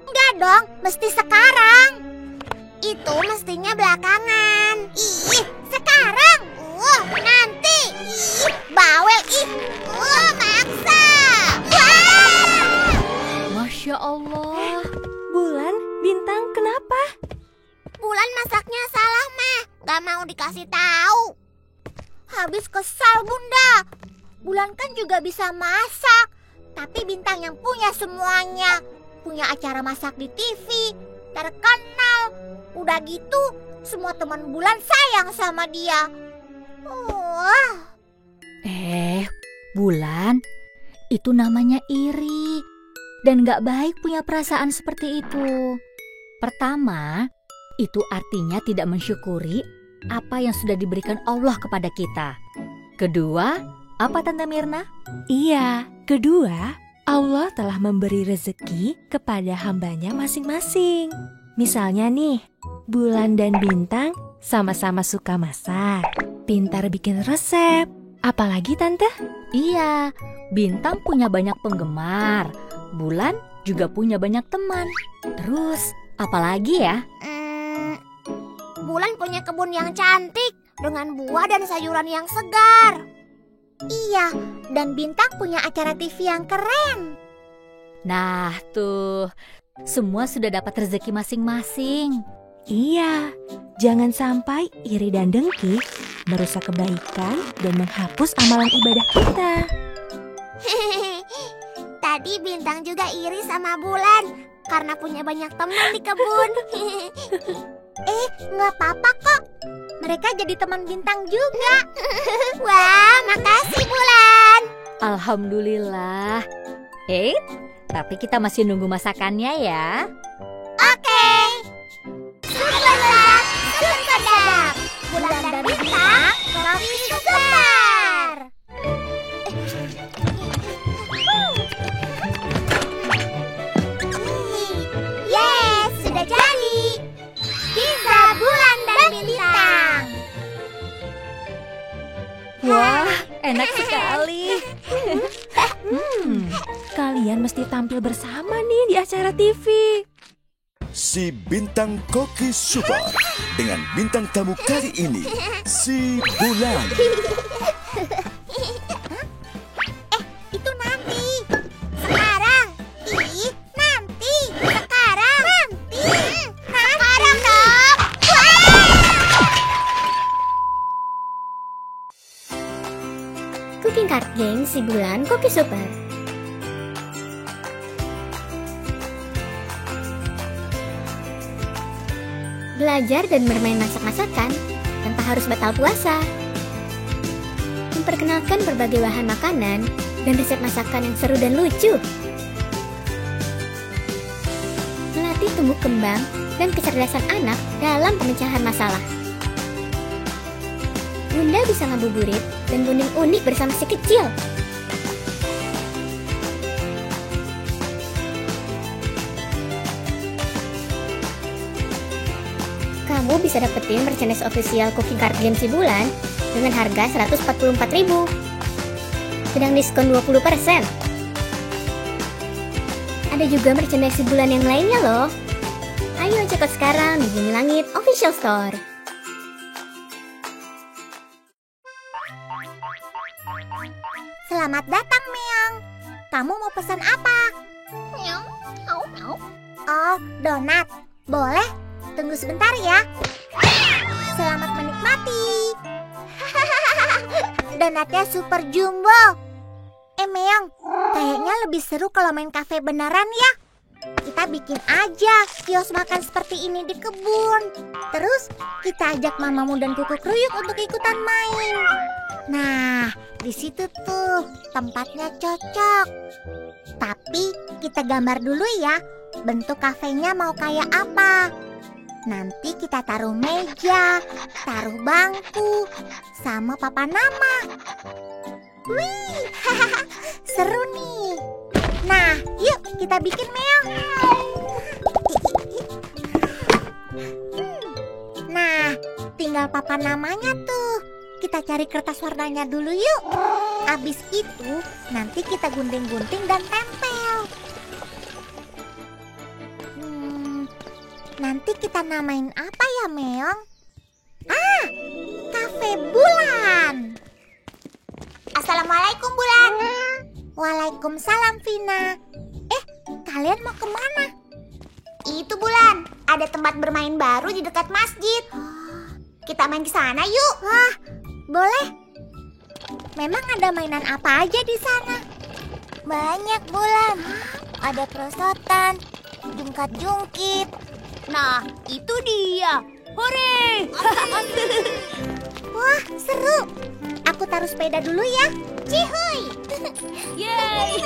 Enggak dong, mesti sekarang. Itu mestinya belakangan. Ih, sekarang. Nanti. Ih, bawel ih. Maksa. Wah! Masya Allah. Bulan, Bintang, kenapa? Bulan masaknya salah, mah. Gak mau dikasih tahu. Habis kesal, Bunda. Bulan kan juga bisa masak. Tapi Bintang yang punya semuanya. Punya acara masak di TV. Terkenal. Udah gitu, semua teman Bulan sayang sama dia. Bulan, itu namanya iri. Dan gak baik punya perasaan seperti itu. Pertama, itu artinya tidak mensyukuri apa yang sudah diberikan Allah kepada kita. Kedua, apa Tante Mirna? Iya, kedua, Allah telah memberi rezeki kepada hambanya masing-masing. Misalnya nih, Bulan dan Bintang sama-sama suka masak, pintar bikin resep. Apalagi Tante? Iya, Bintang punya banyak penggemar. Bulan juga punya banyak teman. Terus, apalagi ya? Bulan punya kebun yang cantik dengan buah dan sayuran yang segar. Iya, dan Bintang punya acara TV yang keren. Nah, tuh. Semua sudah dapat rezeki masing-masing. Iya, jangan sampai iri dan dengki merusak kebaikan dan menghapus amalan ibadah kita. Tadi Bintang juga iri sama Bulan karena punya banyak teman di kebun. Nggak apa-apa kok. Mereka jadi teman Bintang juga. Wah, makasih Bulan. Alhamdulillah. Tapi kita masih nunggu masakannya ya. Oke. Super sedap, super sedap. Bulan dan bintang, kopi super. Yes, sudah jadi. Pizza bulan dan bintang. Wah, enak sekali. Kalian mesti tampil bersama nih di acara TV. Si Bintang Koki Super dengan bintang tamu kali ini, si Bulan. Itu nanti. Sekarang. Nanti. Sekarang. Nanti. Sekarang dong. Cooking Card Game Si Bulan Koki Super. Belajar dan bermain masak-masakan tanpa harus batal puasa. Memperkenalkan berbagai bahan makanan dan resep masakan yang seru dan lucu. Melatih tumbuh kembang dan kecerdasan anak dalam pemecahan masalah. Bunda bisa ngabuburit dan bonding unik bersama si kecil. Kamu bisa dapetin merchandise official Cooking Card Game Si Bulan dengan harga Rp144.000. Sedang diskon 20%. Ada juga merchandise Si Bulan yang lainnya loh. Ayo check out sekarang di Bumi Langit Official Store. Selamat datang, Meong. Kamu mau pesan apa? Meong, mau. Oh, donat. Boleh? Tunggu sebentar ya. Selamat menikmati. Donatnya super jumbo. Meong, kayaknya lebih seru kalau main kafe beneran ya. Kita bikin aja kios makan seperti ini di kebun. Terus kita ajak mamamu dan kuku kruyuk untuk ikutan main. Nah, di situ tuh tempatnya cocok. Tapi kita gambar dulu ya, bentuk kafenya mau kayak apa. Nanti kita taruh meja, taruh bangku, sama papan nama. Wih, seru nih. Nah, yuk kita bikin, Meong. Nah, tinggal papan namanya tuh. Kita cari kertas warnanya dulu yuk. Abis itu, nanti kita gunting-gunting dan tempel. Nanti kita namain apa ya, Meong? Kafe Bulan. Assalamualaikum, Bulan. Waalaikumsalam, Vina. Kalian mau kemana? Itu, Bulan. Ada tempat bermain baru di dekat masjid. Kita main ke sana yuk. Wah, boleh. Memang ada mainan apa aja di sana? Banyak, Bulan. Ada perosotan, jungkat-jungkit. Nah, itu dia. Hore! Wah, seru. Aku taruh sepeda dulu ya. Cihuy! Yeay!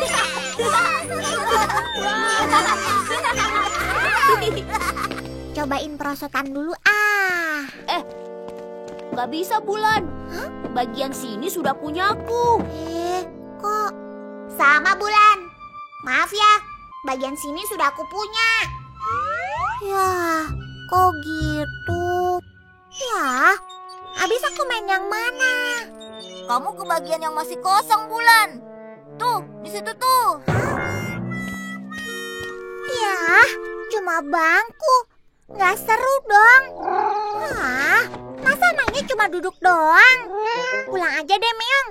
Cobain perosotan dulu Gak bisa, Bulan. Bagian sini sudah punyaku. Kok? Sama, Bulan. Maaf ya, bagian sini sudah aku punya. Ya, kok gitu? Ya, habis aku main yang mana? Kamu ke bagian yang masih kosong, Bulan. Tuh, di situ tuh. Ya, cuma bangku. Nggak seru dong. Masa mainnya cuma duduk doang? Pulang aja deh, Meong.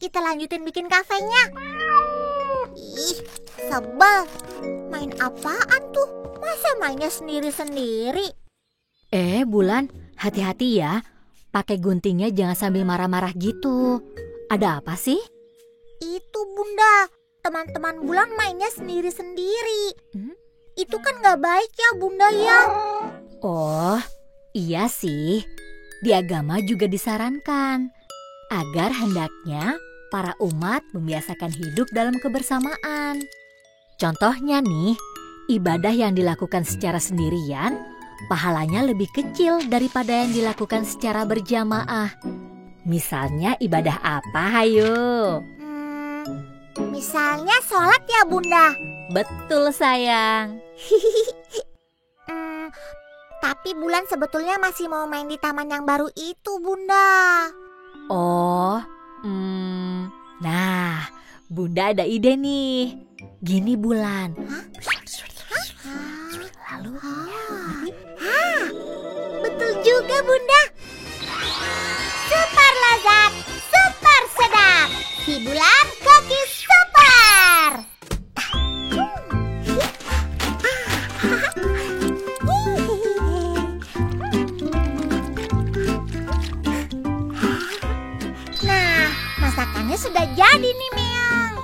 Kita lanjutin bikin kafenya. Ih, sebel. Main apaan tuh? Masa mainnya sendiri-sendiri? Bulan, hati-hati ya. Pakai guntingnya jangan sambil marah-marah gitu. Ada apa sih? Itu, Bunda. Teman-teman Bulan mainnya sendiri-sendiri. Itu kan nggak baik ya, Bunda ya. Oh, iya sih. Di agama juga disarankan agar hendaknya para umat membiasakan hidup dalam kebersamaan. Contohnya nih, ibadah yang dilakukan secara sendirian, pahalanya lebih kecil daripada yang dilakukan secara berjamaah. Misalnya ibadah apa, hayo? Misalnya sholat ya Bunda. Betul sayang. Tapi Bulan sebetulnya masih mau main di taman yang baru itu Bunda. Oh, nah Bunda ada ide nih. Gini Bulan. Lalu Betul juga Bunda. Super lezat, super sedap. Si Bulan Cookies Super. Nah, masakannya sudah jadi nih Meong.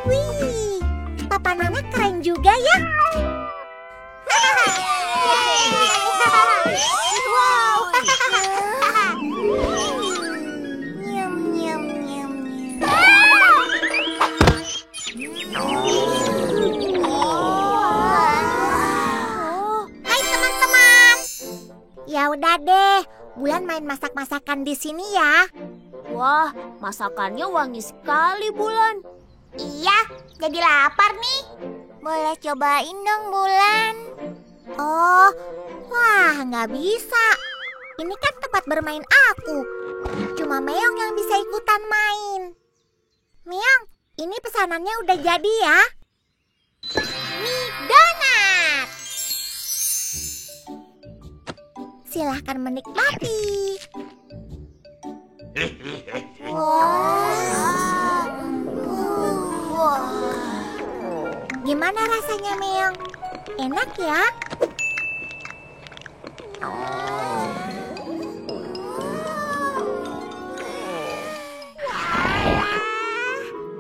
Wih, Papa Nana keren juga ya. Wow. Nyam nyam nyam nyam. Hai teman-teman. Ya udah deh, Bulan main masak-masakan di sini ya. Wah, masakannya wangi sekali, Bulan. Iya, jadi lapar nih. Boleh cobain dong, Bulan. Oh, wah nggak bisa. Ini kan tempat bermain aku. Cuma Meong yang bisa ikutan main. Meong, ini pesanannya udah jadi ya. Mie donat. Silahkan menikmati. Gimana rasanya Meong? Enak ya?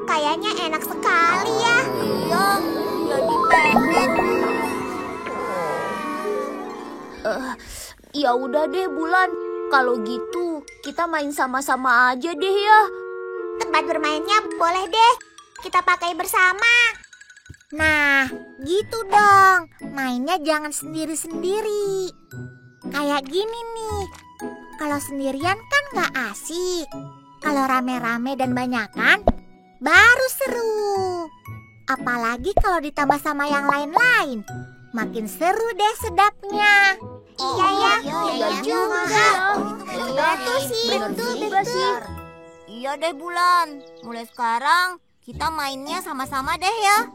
Kayaknya enak sekali ya. Iya, jadi pengen. Ya udah deh Bulan, kalau gitu kita main sama-sama aja deh ya. Tempat bermainnya boleh deh kita pakai bersama. Nah, gitu dong. Mainnya jangan sendiri-sendiri. Kayak gini nih. Kalau sendirian kan gak asik. Kalau rame-rame dan banyakan, baru seru. Apalagi kalau ditambah sama yang lain-lain. Makin seru deh sedapnya. Iya ya, iya juga. Betul sih, betul. Iya deh Bulan, mulai sekarang kita mainnya sama-sama deh ya.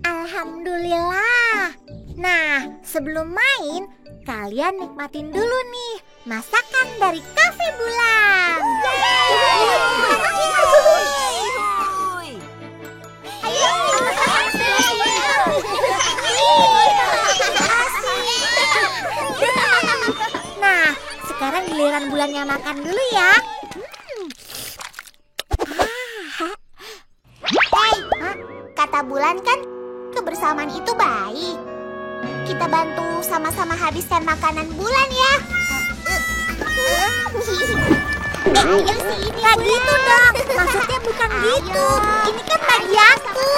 Alhamdulillah. Nah, sebelum main, kalian nikmatin dulu nih masakan dari Cafe Bulan. Nah, sekarang giliran Bulannya makan dulu ya. Hei, kata Bulan kan kebersamaan itu baik. Kita bantu sama-sama habiskan makanan Bulan ya. Ayo sini. Gak gitu dong. Maksudnya bukan gitu. Ini kan bagianku.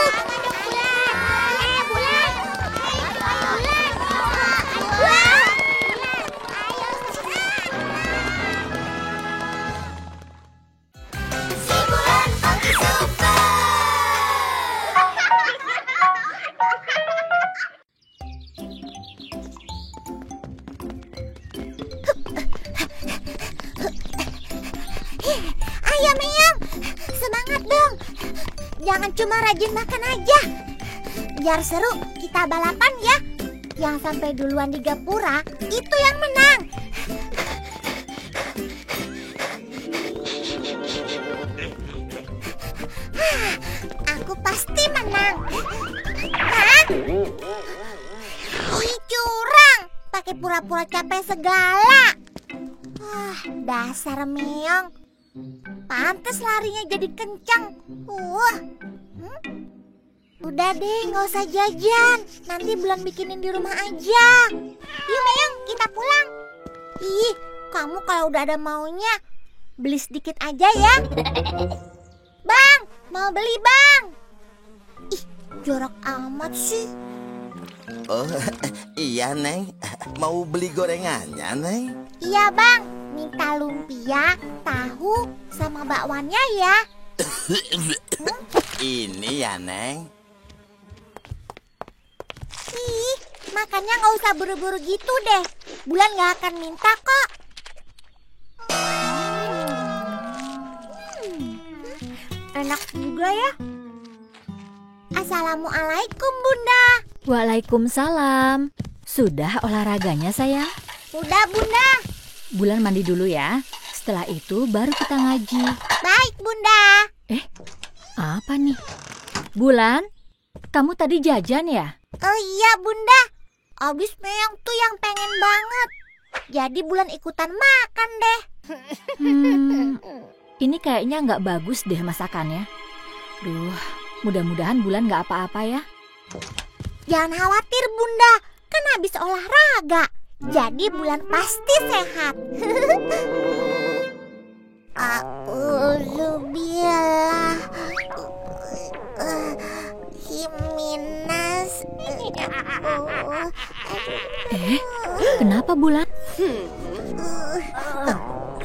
Ayo Meong, semangat dong. Jangan cuma rajin makan aja. Biar seru, kita balapan ya. Yang sampai duluan di gapura, itu yang menang. Aku pasti menang. Hah? Ih, curang. Pakai pura-pura capek segala. Wah, dasar Meong. Pantes larinya jadi kencang. Udah deh, nggak usah jajan. Nanti Bulan bikinin di rumah aja. Yuk Meong, kita pulang. Ih, kamu kalau udah ada maunya, beli sedikit aja ya. Bang, mau beli bang. Ih, jorok amat sih. Oh, iya Neng. Mau beli gorengannya Neng? Iya bang, minta lumpia, tahu, sama bakwannya ya. Ini ya Neng. Ih, makannya nggak usah buru-buru gitu deh. Bulan nggak akan minta kok. Enak juga ya. Assalamualaikum Bunda. Waalaikumsalam. Sudah olahraganya sayang? Udah Bunda. Bulan mandi dulu ya. Setelah itu baru kita ngaji. Baik Bunda. Apa nih? Bulan, kamu tadi jajan ya? Oh iya Bunda. Abis Meyang tuh yang pengen banget. Jadi Bulan ikutan makan deh. Ini kayaknya nggak bagus deh masakannya. Duh, mudah-mudahan Bulan nggak apa-apa ya. Jangan khawatir Bunda, kan habis olahraga. Jadi Bulan pasti sehat. A'udzubillah Himinas. Kenapa Bulan?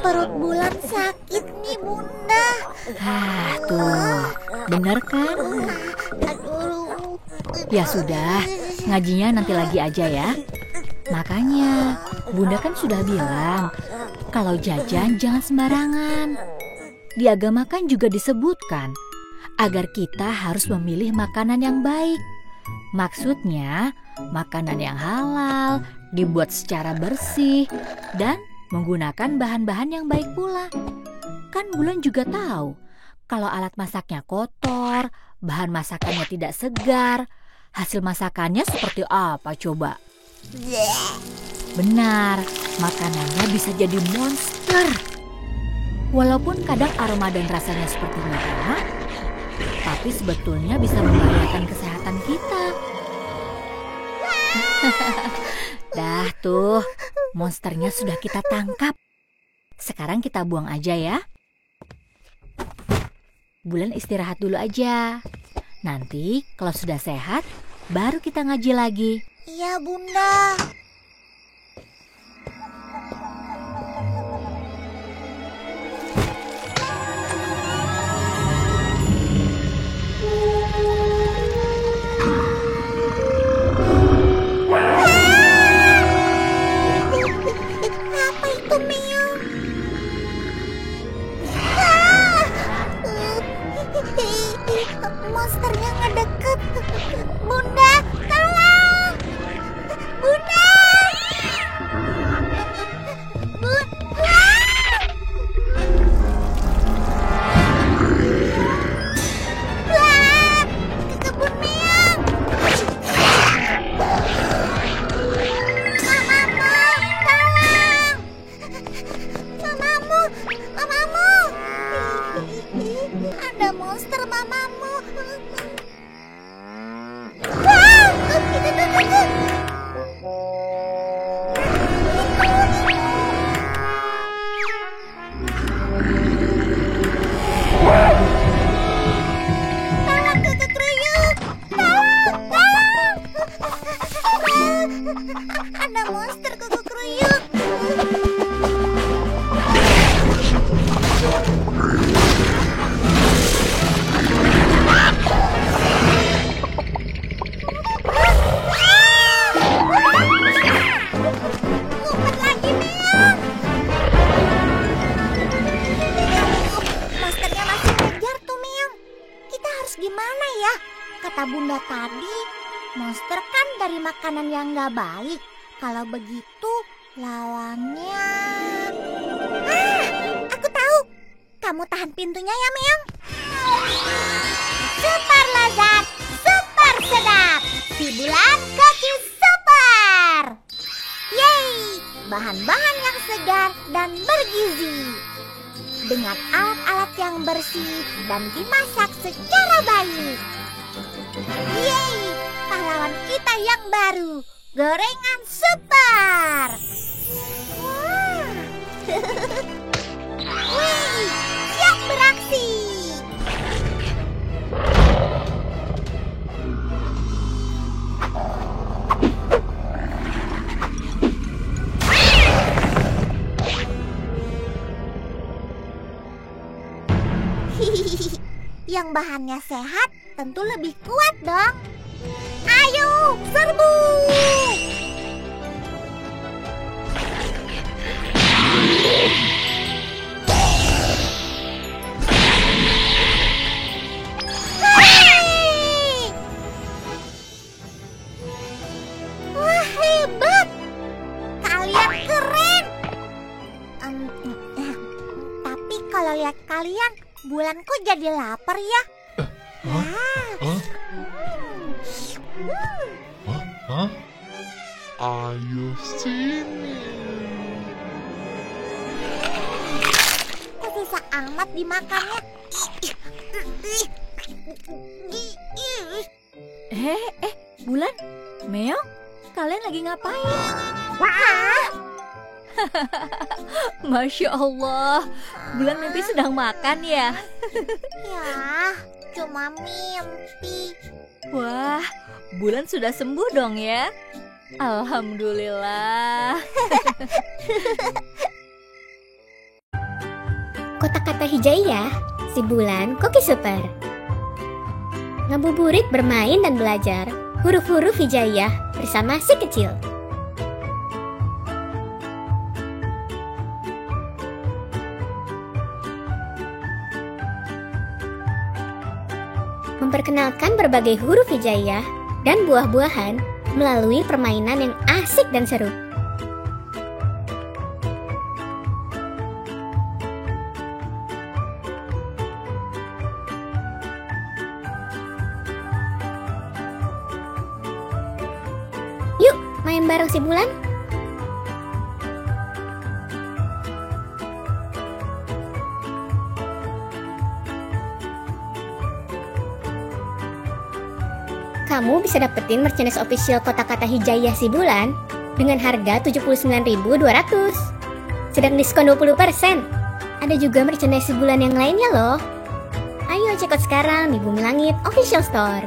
Perut Bulan sakit nih Bunda. Tuh, bener kan? Ya sudah, ngajinya nanti lagi aja ya. Makanya, Bunda kan sudah bilang, kalau jajan jangan sembarangan. Di agama kan juga disebutkan, agar kita harus memilih makanan yang baik. Maksudnya, makanan yang halal, dibuat secara bersih, dan menggunakan bahan-bahan yang baik pula. Kan Bulan juga tahu, kalau alat masaknya kotor, bahan masakannya tidak segar, hasil masakannya seperti apa coba? Benar, makanannya bisa jadi monster. Walaupun kadang aroma dan rasanya seperti enak, tapi sebetulnya bisa membahayakan kesehatan kita. Dah tuh, monsternya sudah kita tangkap. Sekarang kita buang aja ya. Bulan istirahat dulu aja. Nanti kalau sudah sehat, baru kita ngaji lagi. Iya Bunda. Apa itu Meong? Monsternya ngedeket. Bunda, tolong! Bunda! Bunda! Wah! Ke kebun Meong! Mamamu, tolong! Mamamu! Ada monster mamamu. Wah! Itu. Tolong Kuku Kruyuk! Tolong! Ada monster Kuku Kruyuk. Ngumpet lagi Meong. Monsternya masih ngejar tuh Meong. Kita harus gimana ya? Kata Bunda tadi, monster kan dari makanan yang gak baik. Kalau begitu, lawannya... Aku tahu. Kamu tahan pintunya ya Meong. Super lezat, super sedap. Si Bulan Koki Super. Yeay, bahan-bahan yang segar dan bergizi. Dengan alat-alat yang bersih dan dimasak secara baik. Yeay, pahlawan kita yang baru, gorengan super. Wah. Wih. yang bahannya sehat tentu lebih kuat dong. Ayo, serbu! Wah, hebat! Kalian keren! Tapi kalau lihat kalian, Bulan kok jadi lapar ya? Ayo sini. Kok susah amat dimakannya? Bulan, Meong, kalian lagi ngapain? Wah! Masya Allah, Bulan mimpi sedang makan ya? Ya, cuma mimpi. Wah, Bulan sudah sembuh dong ya? Alhamdulillah. Kotak-kata hijaiyah, si Bulan Koki Super. Ngabuburit bermain dan belajar huruf-huruf hijaiyah bersama si kecil. Memperkenalkan berbagai huruf hijaiyah dan buah-buahan melalui permainan yang asik dan seru. Yuk, main bareng si Bulan. Kamu bisa dapetin merchandise official kotak-kata hijaiyah si Bulan dengan harga 79.200. Sedang diskon 20%. Ada juga merchandise si Bulan yang lainnya loh. Ayo check out sekarang di Bumi Langit Official Store.